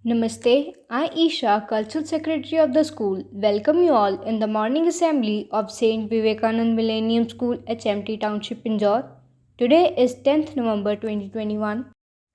Namaste, I Isha, Cultural Secretary of the school, welcome you all in the morning assembly of St Vivekanand Millennium School, HMT Township, Indore. Today is 10th November 2021.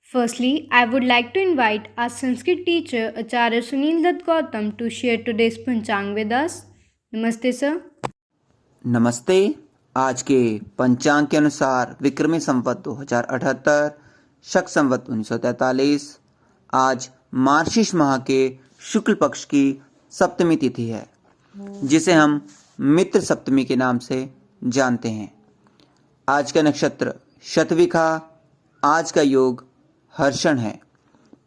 Firstly, I would like to invite our Sanskrit teacher Acharya Sunil Dutt Gautam to share today's Panchang with us. Namaste sir. नमस्ते। आज के पंचांग के अनुसार विक्रमी संवत 2078, शक संवत 1943, आज मार्गशीर्ष माह के शुक्ल पक्ष की सप्तमी तिथि है, जिसे हम मित्र सप्तमी के नाम से जानते हैं। आज का नक्षत्र शतविखा, आज का योग हर्षण है।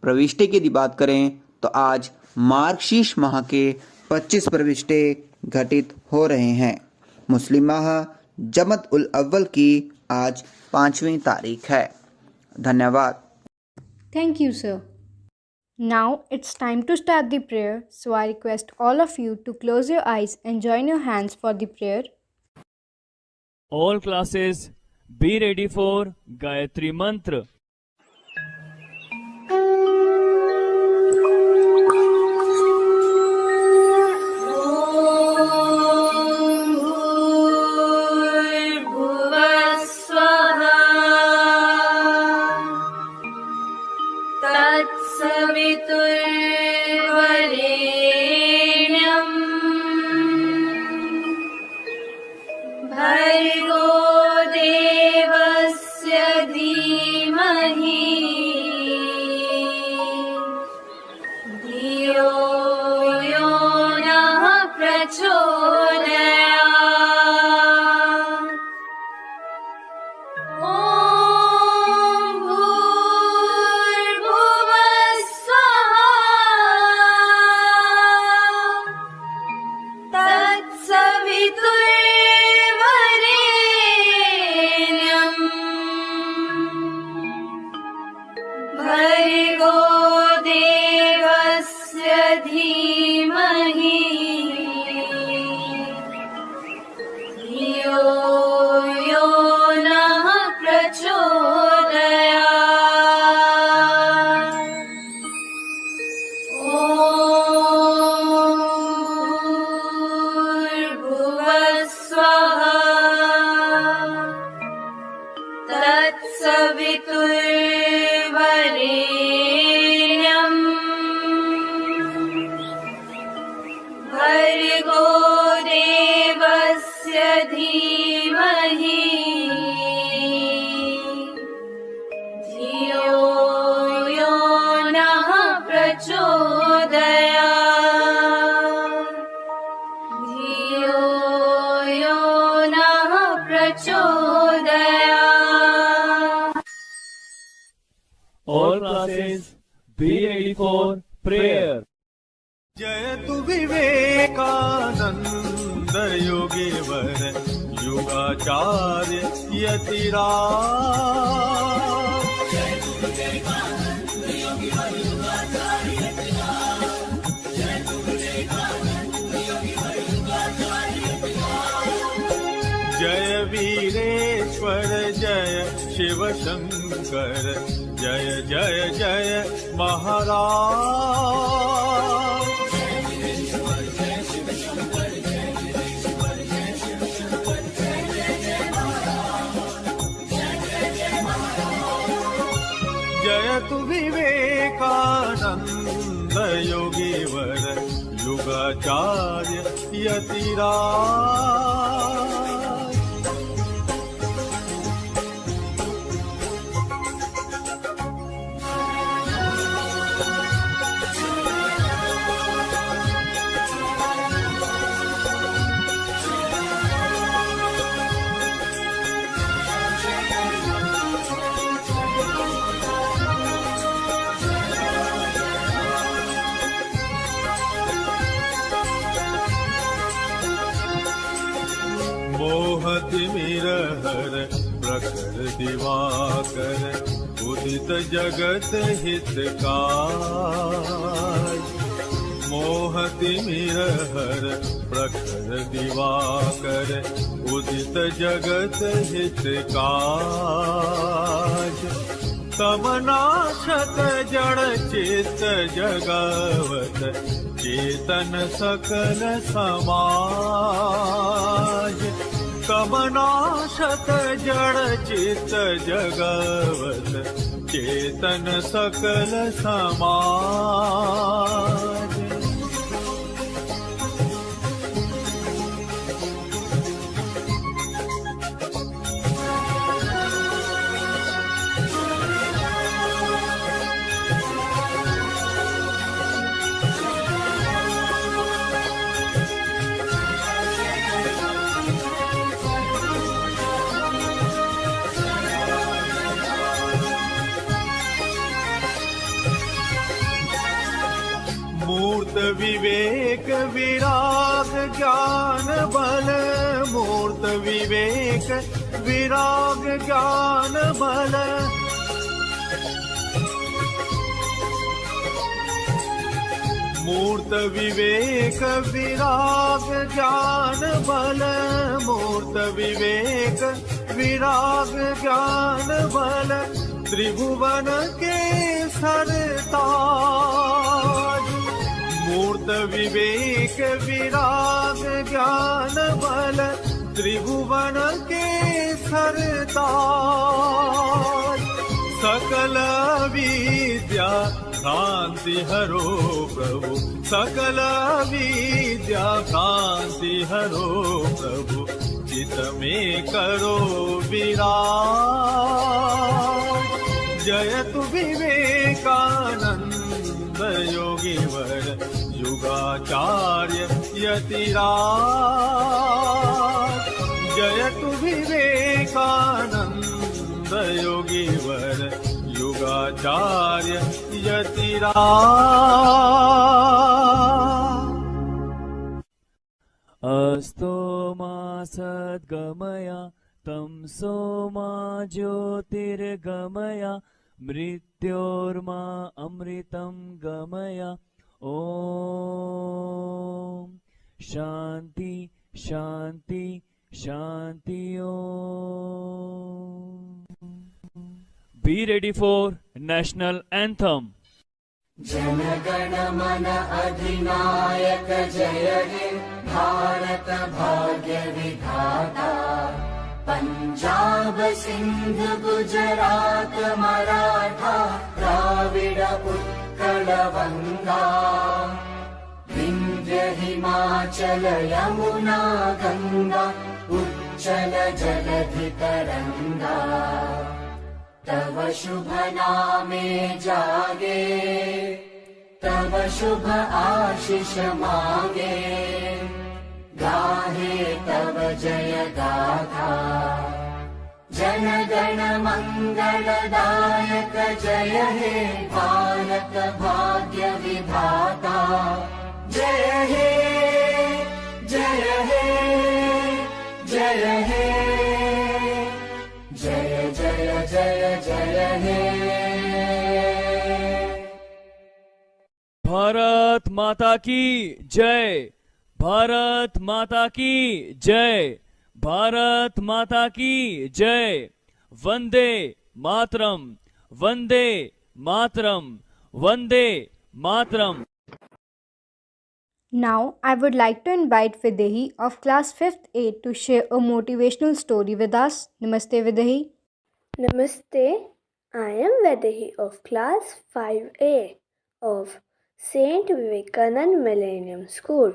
प्रविष्टे की यदि बात करें तो आज मार्गशीर्ष माह के 25 प्रविष्टे घटित हो रहे हैं। मुस्लिम माह जमद उल अव्वल की आज 5वीं तारीख है। धन्यवाद। Thank you, sir. Now it's time to start the prayer, so I request all of you to close your eyes and join your hands for the prayer. All classes be ready for Gayatri Mantra. All classes be ready for prayer. जयतु विवेकानंद योगीवर युगाचार्य यतिराज। जय वीरेश्वर जय शिव शंकर जय जय जय महाराज। जयतु विवेकानंद योगीवर युगाचार्य यतिराज। मोहतिमिरहर प्रखर दिवाकर उदित जगत हितकार। मोहतिमिरहर प्रखर दिवाकर उदित जगत हितकार। कमनाशत जड़ चित्त जगवत चेतन सकल समाज। कमनाशत जड़ चित्त जगवत चेतन सकल समाज। मूर्त विवेक विराग ज्ञान बल। मूर्त विवेक विराग ज्ञान बल। मूर्त विवेक विराग ज्ञान बल। मूर्त विवेक विराग ज्ञान बल। त्रिभुवन के सरताज। मूर्त विवेक विराग ज्ञान बल। त्रिभुवन के सरताज। सकल विद्या भ्रांति हरो प्रभु। सकल विद्या भ्रांति हरो प्रभु। चित में करो विराज। जयतु विवेकानंद योगीवर युगाचार्य यतिराज। जयतु विवेकानंद योगीवर युगाचार्य यतिराज। अस्तो मा सद्गमया तमसो मा ज्योतिर्गमया मृत्योर्मा अमृतं गमया। ओम शांति शांति शांति। ओम। Be ready for national anthem. जनगण मन अधिनायक जय हे भारत भाग्य विधाता। पंजाब सिंध गुजरात मराठा द्राविड उत्कल बंगा। विंध्य हिमाचल यमुना गंगा उच्चल जलधि तरंगा। तव शुभ नामे जागे तव शुभ आशीष मांगे। गाहे तव जय गाथा। जन गण मंगलदायक जय हे भारत भाग्य विधाता। जय हे जय हे जय हे जय जय जय जय हे। भारत माता की जय। भारत माता की जय। भारत माता की जय। Vande Mataram Vande Mataram Vande Mataram. Now, I would like to invite Vaidehi of class 5th A to share a motivational story with us. Namaste, Vaidehi. Namaste, I am Vaidehi of class 5A of St Vivekanand Millennium School.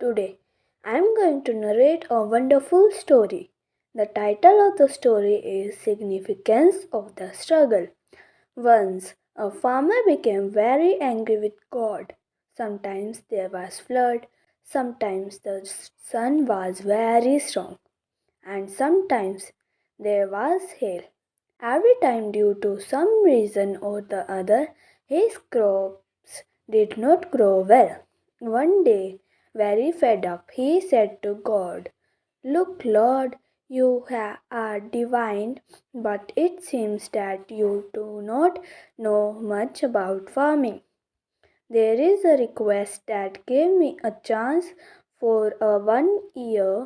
Today, I am going to narrate a wonderful story. The title of the story is Significance of the Struggle. Once, a farmer became very angry with God. Sometimes there was flood, sometimes the sun was very strong, and sometimes there was hail. Every time, due to some reason or the other, his crops did not grow well. One day, very fed up, he said to God, "Look, Lord, you are divine, but it seems that you do not know much about farming. There is a request that give me a chance for a 1 year.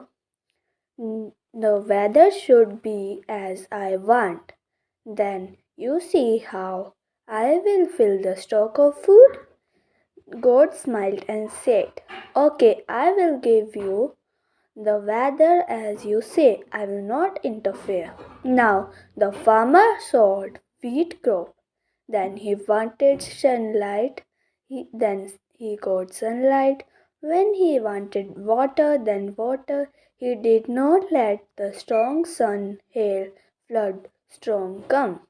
The weather should be as I want. Then You see how I will fill the stock of food? God smiled and said, Okay, I will give you the weather as you say. I will not interfere. Now the farmer sowed wheat crop. Then he wanted sunlight. Then he got sunlight. When he wanted water, then water. He did not let the strong sun, hail, flood, storm come.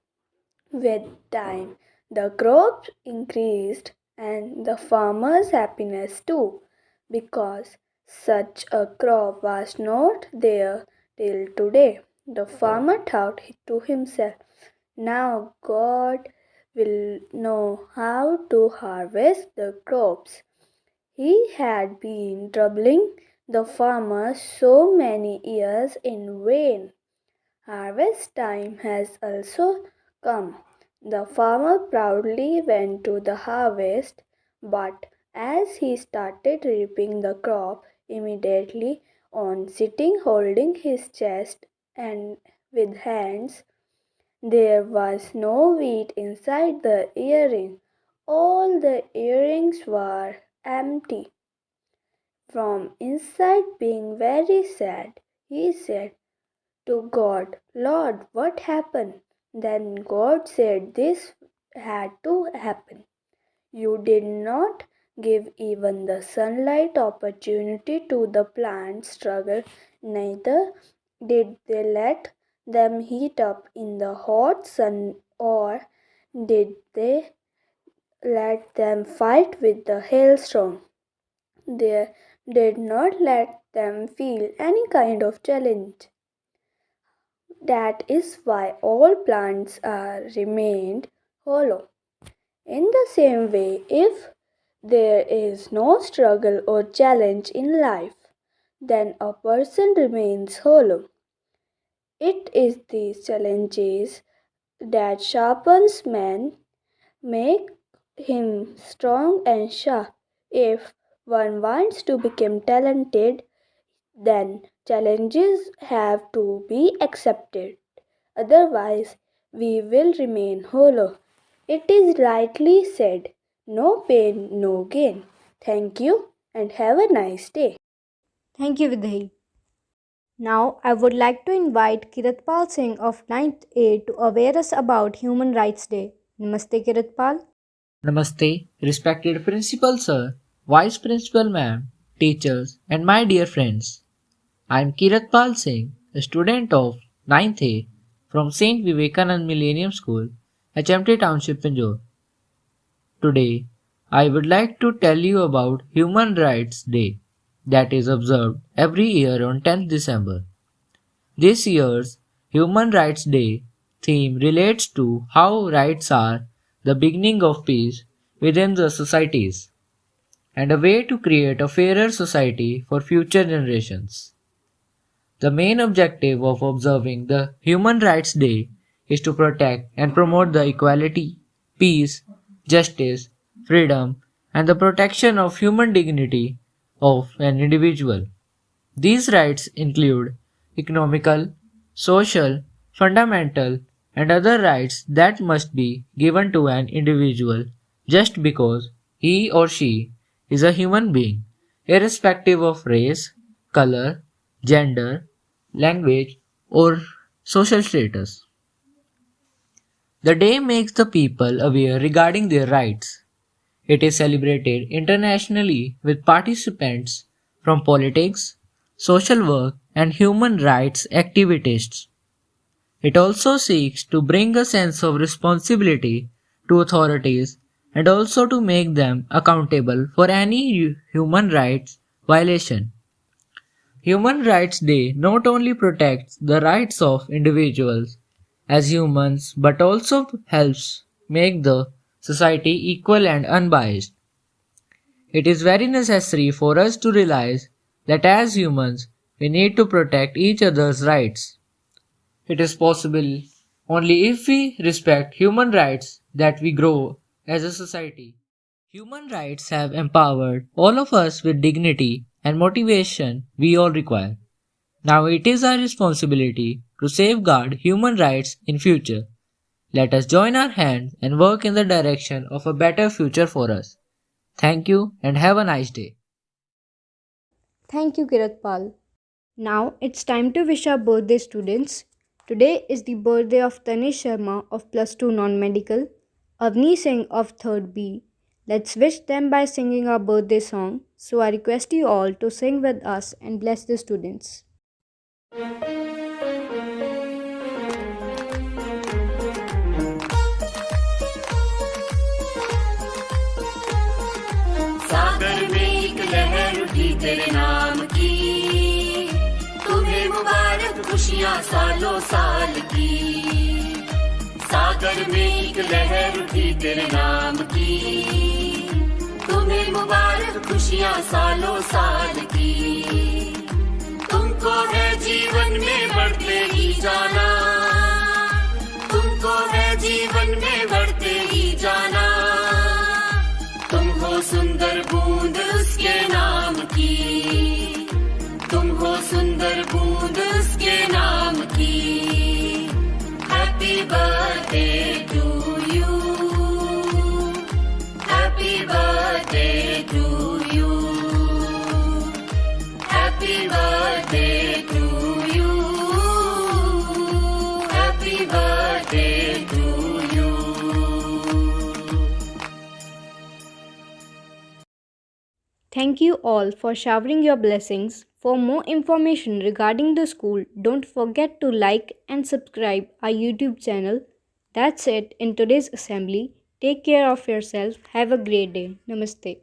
With time, the crops increased and the farmer's happiness too, because such a crop was not there till today. The farmer thought to himself, now God will know how to harvest the crops. He had been troubling the farmer so many years in vain. Harvest time has also come. The farmer proudly went to the harvest, but as he started reaping the crop, immediately on sitting holding his chest and with hands, there was no wheat inside the earring. All the earrings were empty. From inside, being very sad, he said to God, Lord, what happened? Then God said this had to happen. You did not give even the sunlight opportunity to the plants struggle, neither did they let them heat up in the hot sun, or did they let them fight with the hailstorm. They did not let them feel any kind of challenge. That is why all plants are remained hollow. In the same way, if there is no struggle or challenge in life, then a person remains hollow. It is these challenges that sharpens man, make him strong and sharp. If one wants to become talented, then challenges have to be accepted. Otherwise, we will remain hollow. It is rightly said, no pain, no gain. Thank you and have a nice day. Thank you, Vaidehi. Now, I would like to invite Keeratpal Singh of 9th A to aware us about Human Rights Day. Namaste, Keeratpal. Namaste, respected Principal Sir, Vice Principal Ma'am, teachers, and my dear friends. I am Keeratpal Singh, a student of 9th A from St Vivekanand Millennium School, HMT Township, Panchang. Today, I would like to tell you about Human Rights Day that is observed every year on 10th December. This year's Human Rights Day theme relates to how rights are the beginning of peace within the societies and a way to create a fairer society for future generations. The main objective of observing the Human Rights Day is to protect and promote the equality, peace, justice, freedom, and the protection of human dignity of an individual. These rights include economical, social, fundamental, and other rights that must be given to an individual just because he or she is a human being, irrespective of race, color, gender, language, or social status. The day makes the people aware regarding their rights. It is celebrated internationally with participants from politics, social work, and human rights activists. It also seeks to bring a sense of responsibility to authorities and also to make them accountable for any human rights violation. Human Rights Day not only protects the rights of individuals as humans but also helps make the society equal and unbiased. It is very necessary for us to realize that as humans we need to protect each other's rights. It is possible only if we respect human rights that we grow as a society. Human rights have empowered all of us with dignity and motivation we all require. Now it is our responsibility to safeguard human rights in future. Let us join our hands and work in the direction of a better future for us. Thank you and have a nice day. Thank you, Keeratpal. Now it's time to wish our birthday students. Today is the birthday of Tanish Sharma of Plus 2 Non-Medical, Avni Singh of 3rd B. Let's wish them by singing our birthday song. So I request you all to sing with us and bless the students. सागर में एक लहर उठी तेरे नाम की, तुम्हें मुबारक खुशियाँ सालों साल की। सागर में एक लहर उठी तेरे नाम की, तुम्हें मुबारक खुशियाँ सालों साल की। तुमको है जीवन में बढ़ते ही जाना, तुमको है जीवन में बढ़ते ही जाना। तुम हो सुंदर बूंद उसके नाम की, तुम हो सुंदर बूंद उसके नाम की। Happy birthday to you, happy birthday to you, happy birthday to you, happy birthday to you. Thank you all for showering your blessings. For more information regarding the school, don't forget to like and subscribe our YouTube channel. That's it in today's assembly. Take care of yourself. Have a great day. Namaste.